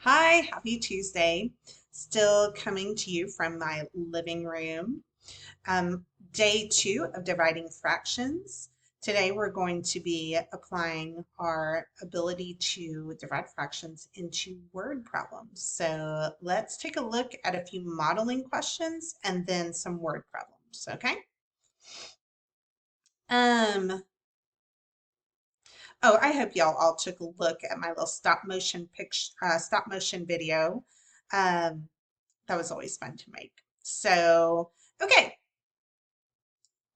Hi, happy Tuesday. Still coming to you from my living room. Um, Day two of dividing fractions. Today we're going to be applying our ability to divide fractions into word problems. So let's take a look at a few modeling questions and then some word problems, okay? Um, oh, I hope y'all all took a look at my little stop motion picture, stop motion video. Um, That was always fun to make. So, okay,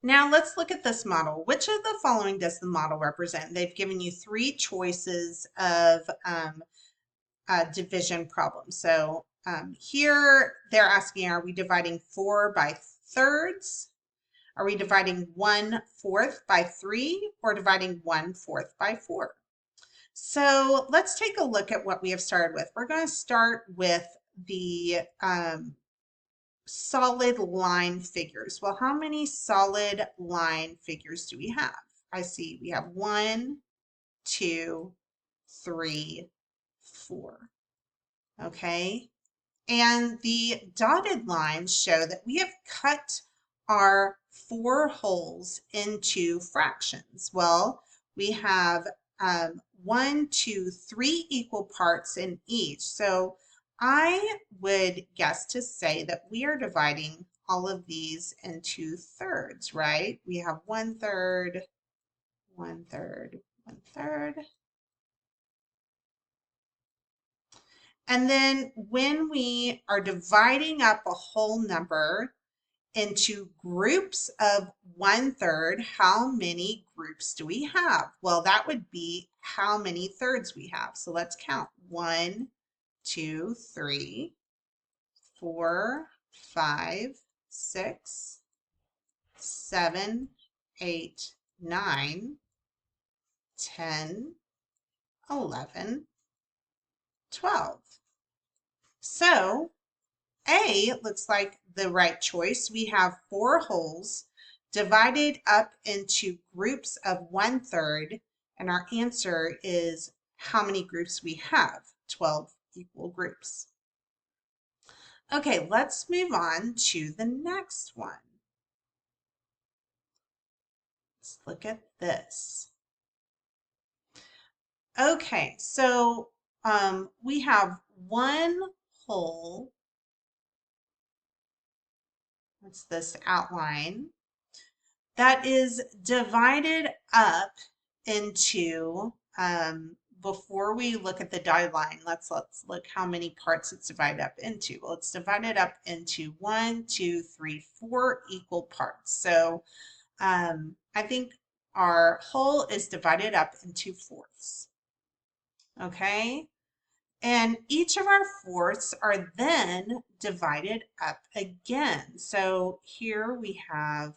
now let's look at this model. Which of the following does the model represent? They've given you three choices of division problems. So here they're asking, are we dividing 4 by thirds? Are we dividing 1/4 by 3 or dividing 1/4 by 4? So let's take a look at what we have started with. We're going to start with the solid line figures. Well, how many solid line figures do we have? I see we have 1, 2, 3, 4. Okay. And the dotted lines show that we have cut our 4 wholes into fractions. Well, we have 1, 2, 3 equal parts in each. So I would guess to say that we are dividing all of these into thirds, right? We have 1/3, 1/3, 1/3. And then when we are dividing up a whole number into groups of 1/3, how many groups do we have? Well, that would be how many thirds we have. So let's count. 1, 2, 3, 4, 5, 6, 7, 8, 9, 10, 11, 12. So A looks like the right choice. We have 4 wholes divided up into groups of 1/3, and our answer is how many groups we have, 12 equal groups. Okay, let's move on to the next one. Let's look at this. Okay, so we have 1 whole. What's this outline? That is divided up into, before we look at the dotted line, let's look how many parts it's divided up into. Well, it's divided up into 1, 2, 3, 4 equal parts. So I think our whole is divided up into fourths. Okay. And each of our fourths are then divided up again. So here we have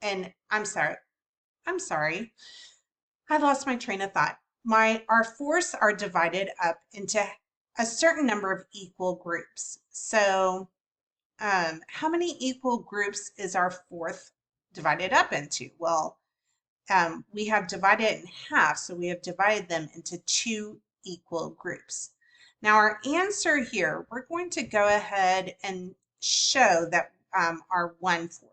and I'm sorry. I lost my train of thought. Our fourths are divided up into a certain number of equal groups. So how many equal groups is our fourth divided up into? Well, we have divided it in half, so we have divided them into 2 equal groups. Now our answer here, we're going to go ahead and show that our 1/4.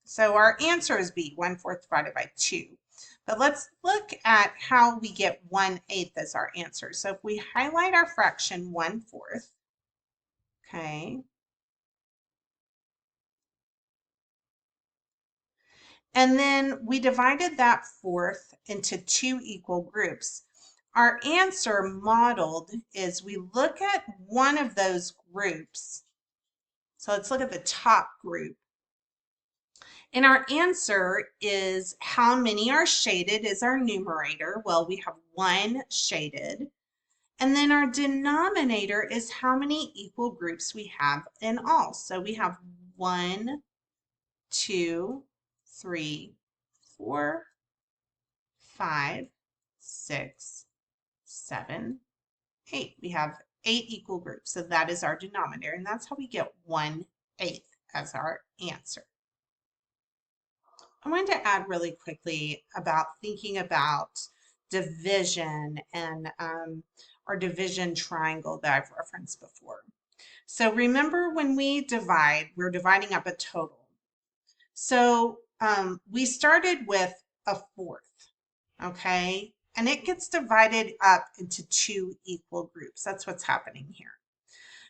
So our answer is B, 1/4 divided by 2. But let's look at how we get 1/8 as our answer. So if we highlight our fraction 1/4, okay, and then we divided that fourth into 2 equal groups. Our answer modeled is we look at one of those groups. So let's look at the top group. And our answer is how many are shaded is our numerator. Well, we have 1 shaded. And then our denominator is how many equal groups we have in all. So we have 1, 2, 3, 4, 5, 6, 7, 8. We have 8 equal groups. So that is our denominator. And that's how we get 1/8 as our answer. I wanted to add really quickly about thinking about division and our division triangle that I've referenced before. So remember when we divide, we're dividing up a total. So we started with a fourth, okay? And it gets divided up into two equal groups. That's what's happening here.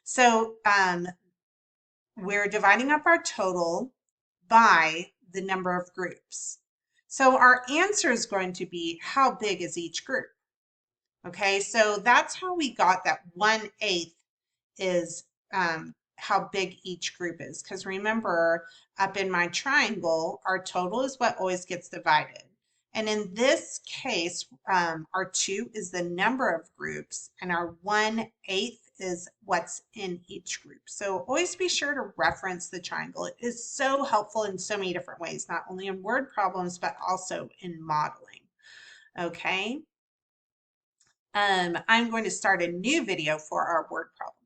So we're dividing up our total by the number of groups. So our answer is going to be how big is each group? Okay, so that's how we got that 1/8 is how big each group is. Because remember, up in my triangle, our total is what always gets divided. And in this case, our 2 is the number of groups, and our 1/8 is what's in each group. So always be sure to reference the triangle. It is so helpful in so many different ways, not only in word problems, but also in modeling. Okay. I'm going to start a new video for our word problem.